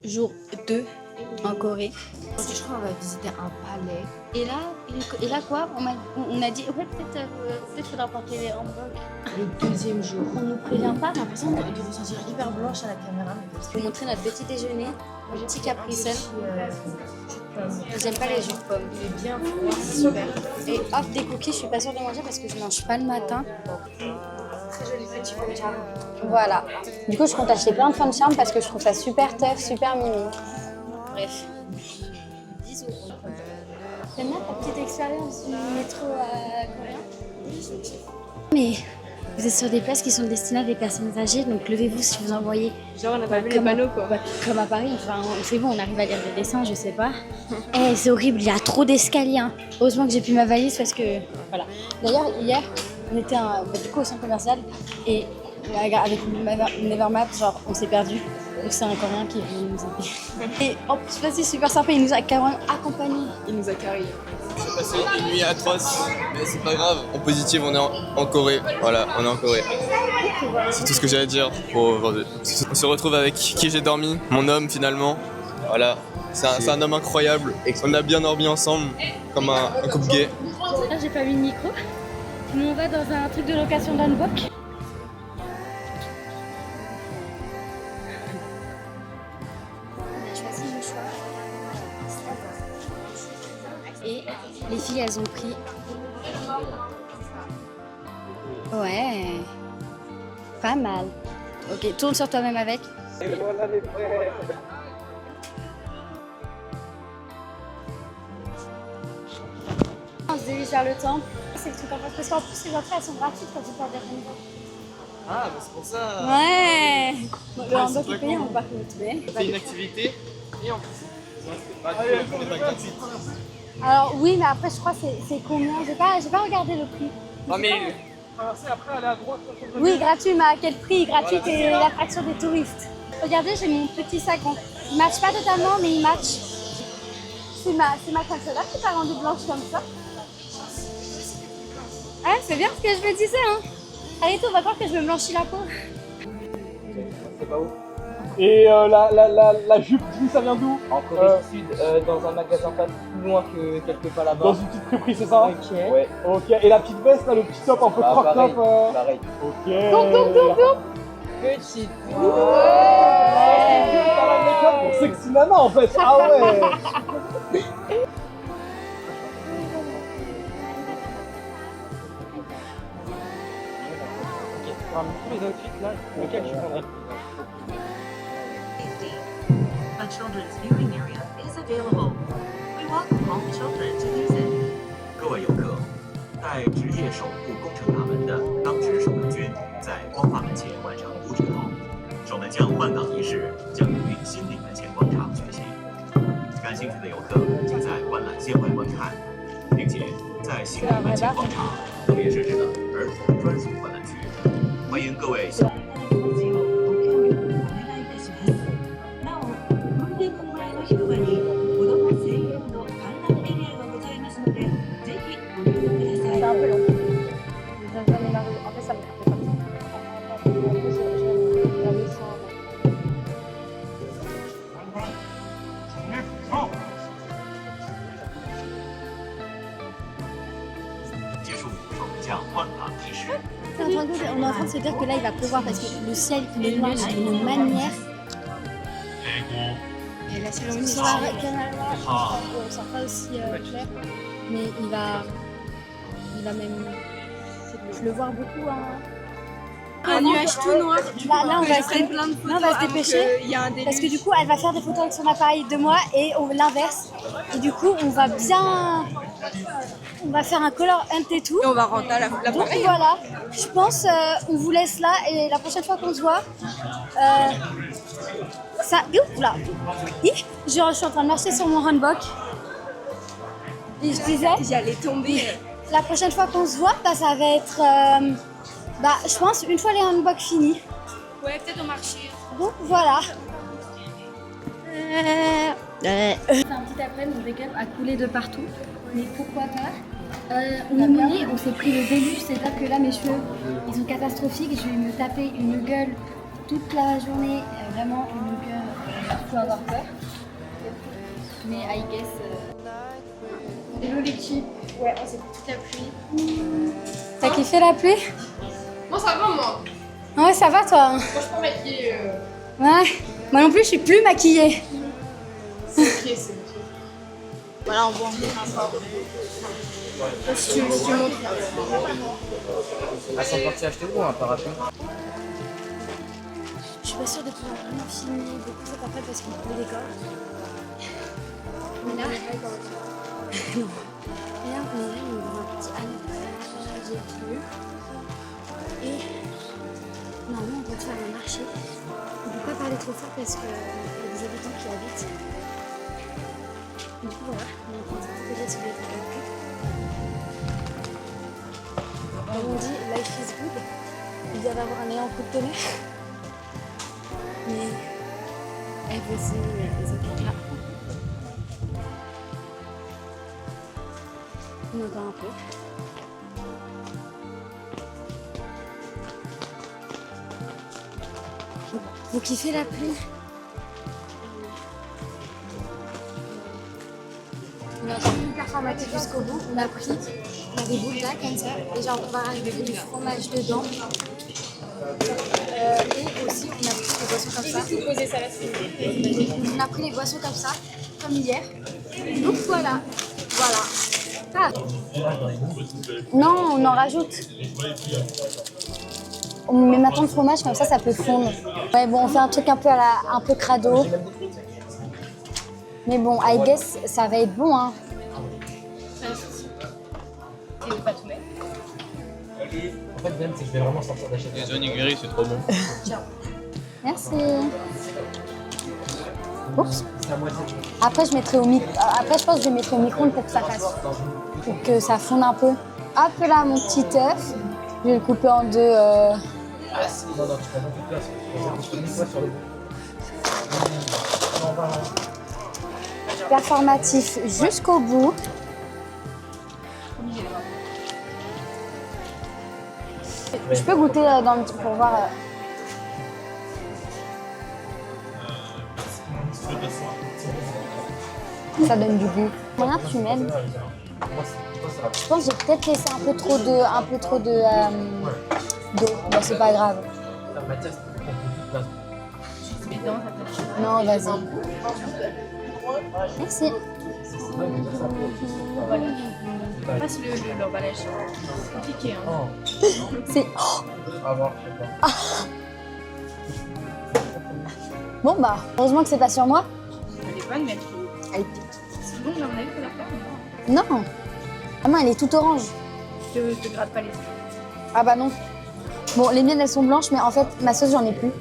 Jour 2 en Corée. Aujourd'hui, je crois qu'on va visiter un palais. Et là quoi on a dit ouais peut-être faudra porter les hamburgers. Le deuxième jour. On nous prévient pas. J'ai l'impression de ressentir hyper blanche à la caméra. Mais Je vais vous montrer notre petit déjeuner. Mon petit Capri Sun. J'aime pas les jus de pomme. il est bien froid, c'est super. Et off des cookies, je suis pas sûre de manger parce que je mange pas le matin. Très joli petit fond de charme. Voilà. Du coup, je compte acheter plein de fonds de charme parce que je trouve ça super tough, super mimi. Bref. Bisous. T'aimes bien ta petite expérience du métro coréen? Mais vous êtes sur des places qui sont destinées à des personnes âgées, donc levez-vous si vous en voyez. Genre, on n'a pas vu les panneaux quoi. Comme à Paris, enfin, c'est bon, on arrive à lire des dessins, je sais pas. Eh, c'est horrible, il y a trop d'escaliers. Hein. Heureusement que j'ai pris ma valise parce que. Voilà. D'ailleurs, hier, on était du coup au centre commercial et avec Nevermap, genre, on s'est perdu. Donc c'est un Coréen qui est venu nous aider. Et en plus, là, c'est super sympa, il nous a carrément accompagnés. Il nous a carré. J'ai passé une nuit atroce, mais c'est pas grave. En positif, on est en Corée. Voilà, on est en Corée. C'est tout ce que j'ai à dire pour aujourd'hui. On se retrouve avec qui j'ai dormi, mon homme finalement. Voilà, c'est un homme incroyable. On a bien dormi ensemble, comme un couple gay. Là, j'ai pas mis de micro. Nous, on va dans un truc de location d'unbox. Et les filles, elles ont pris. Ouais. Pas mal. Ok, tourne sur toi-même avec. Et voilà les frères. On se dirige vers le temple. C'est le truc en fait. Parce qu'en plus, les entrées, elles sont gratuites quand tu pars des rendez-vous. Ah, bah c'est pour ça. Ouais. Le handball c'est est payé, pas on va pas continuer. C'est une activité et en plus, c'est pas gratuit. Alors oui, mais après, je crois que c'est combien? J'ai pas regardé le prix. 3000. Après, aller à droite. Oui, gratuit, mais à quel prix? Gratuit et l'attraction des touristes. Regardez, j'ai mon petit sac. Bon, il ne match pas totalement, mais il match. C'est ma consola qui t'a rendu blanche comme ça. Ouais, c'est bien ce que je me disais. Hein. Allez, on va voir que je me blanchis la peau. C'est pas où? Et la jupe, ça vient d'où? En Corée du Sud, dans un magasin pas plus loin que quelque part là-bas. Dans une petite friperie, c'est ça? Ok. Ouais. Ok. Et la petite veste, là, le petit top un peu crop pareil, top. pareil. Ok. Petite. T'as la make-up pour sexy nana en fait. Ah ouais. Parmi tous les outfits là, lequel tu prendrais? A children's viewing area is available. We welcome all children to use it. 各位游客，在职业守护工程大门的当值守门军在光化门前完成布置后，守门将换岗仪式将于新顶门前广场举行。感兴趣的游客请在观览线外观看，并且在新顶门前广场特别设置了儿童专属观览区，欢迎各位。なお、運転の前の広場に子ども専用の観覧エリアがございますので、ぜひご利用ください。 C'est un peu long. En fait, ça me fait pas. On est en train de se dire que là il va pleuvoir parce que le ciel il est noir d'une manière. Et la cérémonie Sur la canal là, on sent pas aussi clair, mais il va même. Je le vois beaucoup. Hein. un nuage tout noir. Là, on va se plein de photos. là, on va se dépêcher. Il y a un déluge. Parce que du coup, elle va faire des photos avec son appareil de moi et on l'inverse. Et du coup, on va bien. On va faire un color hunt et tout. Et on va rentrer à Donc l'appareil. voilà, je pense on vous laisse là et la prochaine fois qu'on se voit, ça. Oula, je suis en train de marcher sur mon handbook. Et je disais, J'allais tomber. la prochaine fois qu'on se voit, bah, ça va être, je pense une fois les handbooks finis. Ouais, peut-être au marché. Donc voilà. C'est un petit après, mon make-up a coulé de partout. Mais pourquoi pas? On est monnaie, on s'est pris le début, c'est-à-dire que là mes cheveux ils sont catastrophiques, je vais me taper une gueule toute la journée, vraiment une gueule, je peux avoir peur. Mais I guess. Hello les filles. Ouais, on s'est pris toute la pluie. T'as kiffé la pluie? Moi ça va moi. Ouais, ça va toi? Moi je peux maquiller. Ouais, moi non plus je suis plus maquillée. C'est ok, c'est ok. Voilà, on voit encore. Si tu montres. Elles sont parties acheter où un parapluie? Je suis pas sûre de pouvoir vraiment filmer beaucoup cet après parce qu'on peut décor. Mais là, non. Et là, on est là, on est dans un petit hangar. J'ai vu. Et normalement, on peut faire un marché. On peut pas parler trop fort parce qu'il y a des habitants qui habitent. Du coup, voilà, on est en train de se protéger sur les trucs. Comme on dit, life is good. Il doit y avoir un énorme coup de tonnerre. Mais elle veut aussi les autres là. On entend un peu. Vous kiffez la pluie? On a été hyper formaté jusqu'au bout. On a des boules là comme ça. Et genre on va rajouter du fromage dedans. Et aussi on a pris des boissons comme ça. On a pris les boissons comme ça, comme hier. Donc voilà. Voilà. Ah. Non, on en rajoute. On met maintenant le fromage comme ça peut fondre. Ouais, bon, on fait un truc un peu crado. Mais bon, I guess ça va être bon, hein. Tu veux pas tout mettre? En fait, Ben, c'est que je vais vraiment sortir d'acheter. Les onigiri, c'est trop bon. Merci. Oups. C'est la moitié. Après, je mettrai Après, je pense que je le mettrai au micro-ondes pour que ça fasse. Pour que ça fonde un peu. Hop là, mon petit œuf. Je vais le couper en deux. Non, tu prends pas toute place. Je mets quoi sur le bout. Performatif jusqu'au bout. Je peux goûter dans le pour voir. Ça donne du goût. Moyen, tu m'aides. Je pense que j'ai peut-être laissé un peu trop de d'eau. Bon, c'est pas grave. Non, vas-y. Merci. Passe l'emballage. C'est compliqué. Hein. C'est. Bon bah, heureusement que c'est pas sur moi. Elle est bonne, mais Elle... c'est bon, on a eu que la faire. Non. Ah non, elle est toute orange. Je te gratte pas les yeux. Ah bah non. Bon, les miennes elles sont blanches, mais en fait ma sauce j'en ai plus.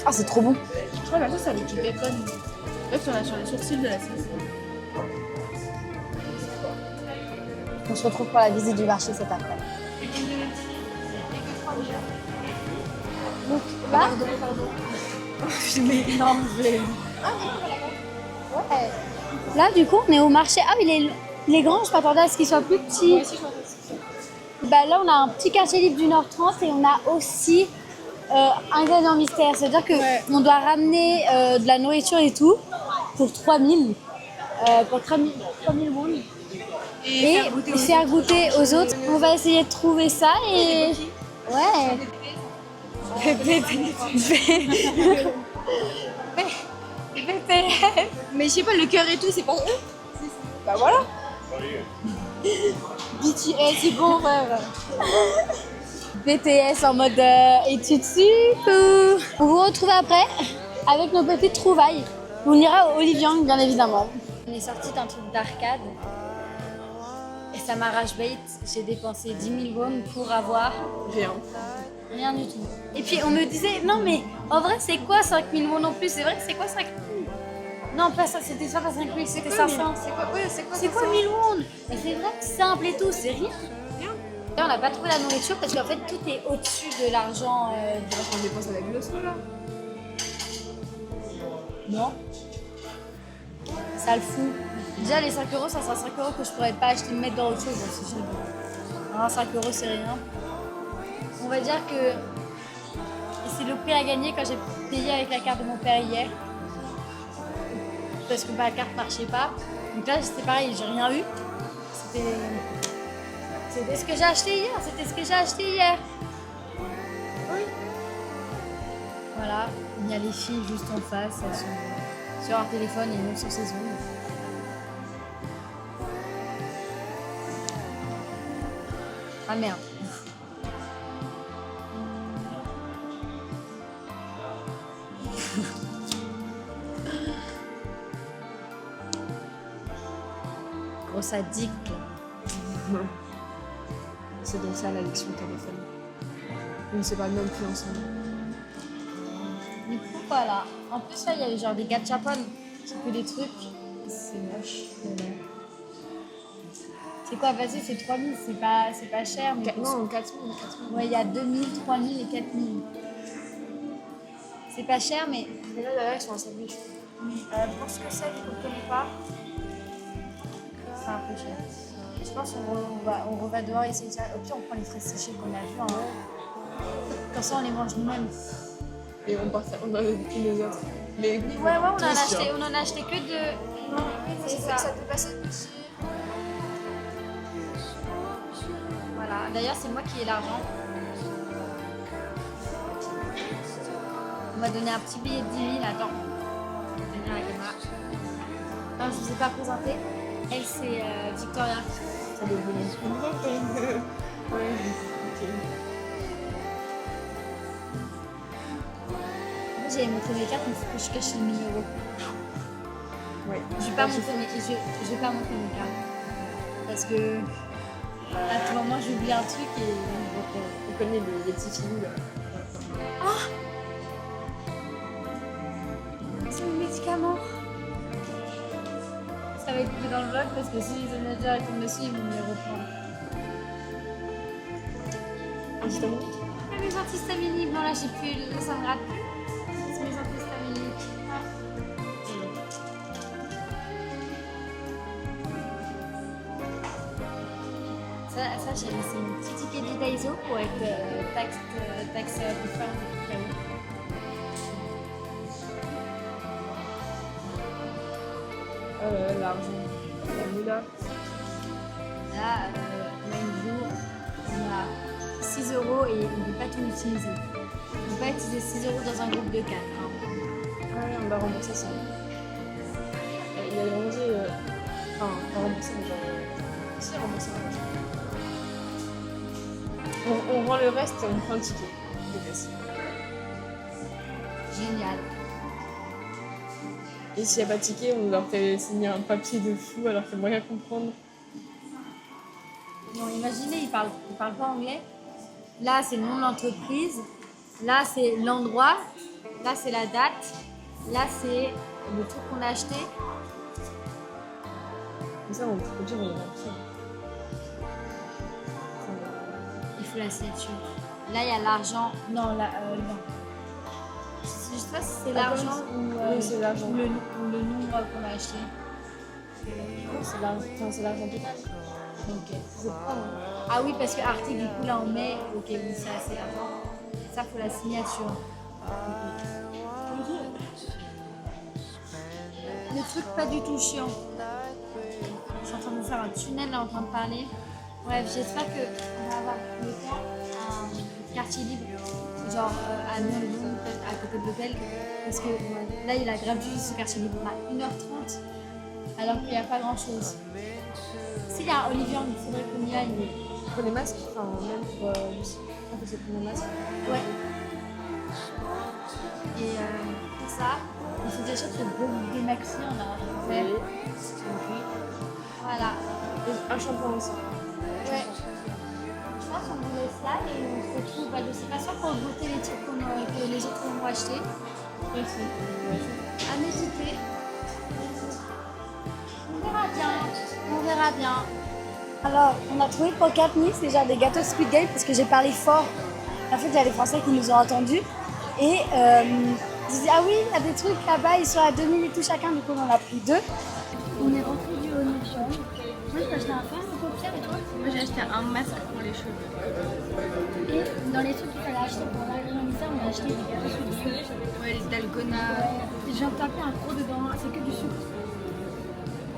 Ah c'est trop bon. Je crois que la sauce avec du bacon. Bref, on a sur les sourcils de la sauce. On se retrouve pour la visite du marché cet après. Donc là, Je mets énorme. ouais. Là du coup on est au marché. Ah mais il est grand, je m'attendais à ce qu'il soit plus petit. Bah là on a un petit quartier libre du Nord 30 et on a aussi ingrédients mystères. C'est-à-dire qu'on doit ramener de la nourriture et tout pour 3000 won. Et faire goûter aux autres. On va essayer de trouver ça et... Ouais. Mais je sais pas, le cœur et tout, c'est pas eux. Bah voilà. BTS, c'est bon frère. BTS en mode études sup. On vous retrouve après avec nos petites trouvailles. On ira au Oliviang bien évidemment. On est sorti d'un truc d'arcade. Et ça m'a rage bait. J'ai dépensé 10 000 won pour avoir rien du tout. Et puis on me disait, non mais en vrai c'est quoi 5 000 won non plus? C'est vrai que c'est quoi 5 000? Non pas ça, c'était pas 5 000, c'était 500. C'est quoi 1000 won? Et c'est vrai que c'est simple et tout, c'est rien. On n'a pas trouvé la nourriture parce qu'en fait tout est au-dessus de l'argent. On dépense avec le sol là. Non. ça le fout. Déjà, les 5 €, ça sera 5 € que je pourrais pas acheter, mettre dans autre chose. Donc, c'est 5 €, c'est rien. On va dire que c'est le prix à gagner quand j'ai payé avec la carte de mon père hier. Parce que ma carte marchait pas. Donc là, c'était pareil, j'ai rien eu. C'était ce que j'ai acheté hier. Oui. Voilà, il y a les filles juste en face, elles sont sur leur téléphone et nous sur ses ongles. Ah merde. Grosse addict. C'est donc ça l'addiction au téléphone. On ne sait pas même plus ensemble. Du coup, voilà. En plus, là, il y avait genre des gachapon qui fait des trucs. C'est moche. Voilà. C'est quoi, vas-y, c'est 3000, c'est pas cher. Mais Non, 4000. ouais, il y a 2000, 3000 et 4000. C'est pas cher, mais Mais là, derrière, ils sont en sandwich. pour ce que c'est, je ne connais pas. C'est un peu cher. Je pense qu'on va devoir essayer ça. Au pire, on prend les fraises séchées qu'on a vues. Hein. Comme ça, on les mange nous-mêmes. Et on en a pris les autres. Mais Ouais, on en a acheté que deux. Non, c'est ça. Ça peut passer dessus. Voilà, d'ailleurs, c'est moi qui ai l'argent. On m'a donné un petit billet de 10 000. Attends, je vais tenir la caméra. Non, je ne vous ai pas présenté. Elle, c'est Victoria. ça devient Ouais, ok. J'avais montré mes cartes, mais il faut que je cache les 1000 €. Ouais. Je vais pas montrer mes cartes. Parce que à tout moment, j'oublie un truc et. On connaît les petits films. C'est mes médicaments. Ça va être coupé dans le vlog parce que si les managers tombent dessus, ils vont me les reprendre. Antihistaminique. Ah, mes antihistaminiques, non là j'ai plus, là ça me rate. C'est mes antihistaminiques. Ça c'est une petite ticket du Daiso pour être taxe préférée. L'argent. La moula. Là, même jour, on a 6 € et on ne peut pas tout utiliser. On ne peut pas utiliser 6 € dans un groupe de 4. Ah ouais, on va rembourser ça. Il a demandé. Enfin, pas rembourser, mais genre. Si, rembourser. On rend le reste et on prend un ticket de caisse. Génial. Et s'il n'y a pas de ticket, on leur fait signer un papier de fou alors qu'il n'y a rien à comprendre. Bon, imaginez, ils parlent pas anglais. Là, c'est le nom de l'entreprise. Là, c'est l'endroit. Là, c'est la date. Là, c'est le truc qu'on a acheté. Comme ça, on peut dire on a ça. Il faut la signature. Là, il y a l'argent. Non, là, non. Je sais pas si c'est l'argent Oui, c'est l'argent. ou le nombre qu'on a acheté. Non, c'est l'argent total. Ok. Je crois. Ah oui, parce que article, du coup, là, on met. Ok, oui, ça, c'est l'argent. Ça, faut la signature. Le truc pas du tout chiant. Je suis en train de faire un tunnel là en train de parler. Bref, j'espère qu'on va avoir le temps un quartier libre, genre à Nyon, peut-être à côté de l'hôtel. Parce que là, il a gratuit ce quartier libre à 1h30, alors qu'il n'y a pas grand chose. S'il y a un Olivier, il faudrait qu'on y aille. Pour les masques, enfin, même pour c'est pour les masques. Ouais. Et pour ça, il faut que j'achète le gros démaquillant là. Oui. Voilà. Et un shampoing aussi. Ouais. Je pense qu'on vous laisse là et on se retrouve de cette façon pour voter les trucs que les autres vont acheter. Merci. À n'hésiter. On verra bien. On verra bien. Alors, on a trouvé pour 4000, c'est genre des gâteaux Squid Game parce que j'ai parlé fort. En fait, il y a des Français qui nous ont entendus. Et ils disent ah oui, il y a des trucs là-bas, ils sont à 2000 et tout chacun, du coup on en a pris 2. On est rentré du Honnêtion. Moi, j'ai acheté un pain de paupières et toi? Moi j'ai acheté un masque pour les cheveux. Et dans les trucs qu'il fallait acheter pour l'harmonisation, on a acheté des gâteaux sucrés. Ouais, les dalgona. Je viens de taper un gros dedans, c'est que du sucre.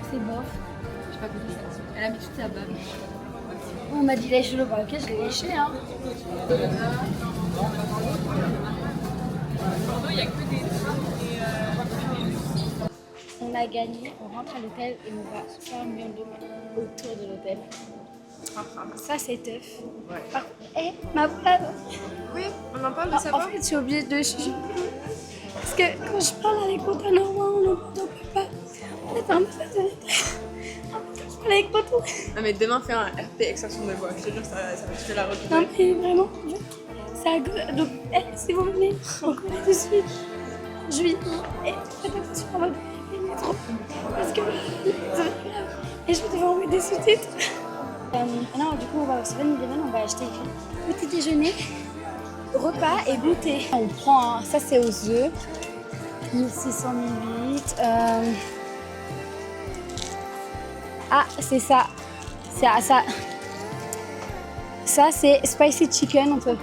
C'est bof. J'ai pas compris ça. Elle a mis toutes ses abats. On m'a dit lèche-le, bah ok, je l'ai léché hein. On a gagné, on rentre à l'hôtel et on va faire un million d'euros autour de l'hôtel. Ça c'est teuf. Ouais. Par contre, ma voilà. Oui, on en parle de En savoir. fait, je suis obligée de chuchoter. Parce que quand je parle avec Quentin Normand, on n'entend pas. On est en train de... Je parle avec Quentin. Non mais demain fais un RP extraction de voix. Je te jure ça va te la retrouver. Non mais vraiment, ça donc si vous venez, on connaît tout de suite. Je lui dis, faites attention à votre métro. Parce que ça va être grave. Et je vais devoir mettre des sous-titres. Non, du coup, on va au 7-Eleven, on va acheter petit déjeuner, repas et goûter. On prend, ça c'est aux œufs, 1600 millilitres. Ah, c'est ça. C'est ça. Ça c'est spicy chicken. On peut...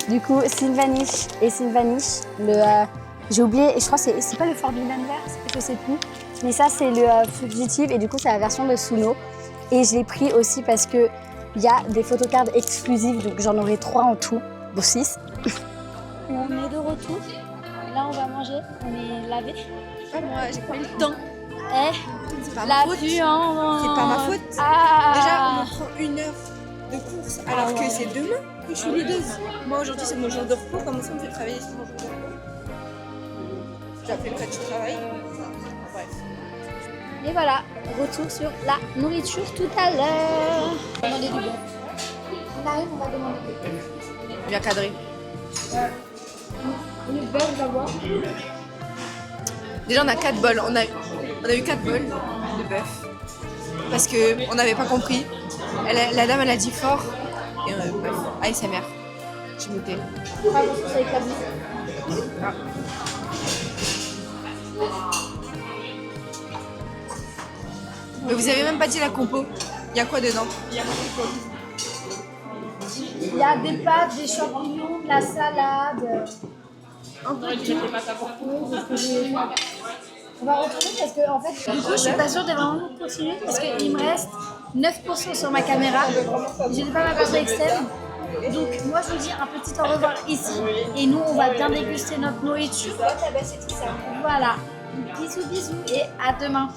Du coup, Sylvanish et Sylvanish. J'ai oublié, et je crois que c'est pas le Fort du Denver, je sais plus. Mais ça c'est le fugitive et du coup c'est la version de Suno. Et je l'ai pris aussi parce que il y a des photocards exclusives, donc j'en aurai 3 en tout, bon 6. On est de retour. Là on va manger, on est lavé. Pas moi, j'ai pas eu le temps. C'est pas la ma faute. puante. C'est pas ma faute. Ah. Déjà, on me prend 1 heure de course alors que c'est demain que je suis leaduse. Moi aujourd'hui c'est mon jour de repos, comment ça on me fait travailler sur mon jour de repos? J'ai appelé le cas du travail. Bref. Et voilà, retour sur la nourriture tout à l'heure. On va demander du bon. On arrive, on va demander du bon. Bien cadré. On est belle d'abord. Déjà on a 4 bols, on a eu 4 bols de bœuf parce qu'on n'avait pas compris. La dame elle a dit fort et bref, ASMR. J'ai muté. Ah, bon, c'est avec la bouffe. Mais vous avez même pas dit la compo. Il y a quoi dedans? Il y a des pâtes, des champignons, de la salade. Un peu de tout. Oui, c'est ce que j'ai fait. On va retourner parce que en fait, du coup, je suis pas sûre de vraiment continuer parce qu'il me reste 9% sur ma caméra. Je n'ai pas ma batterie externe. Donc moi, je vous dis un petit au revoir ici. Et nous, on va bien déguster notre nourriture. Voilà. Bisous, bisous et à demain.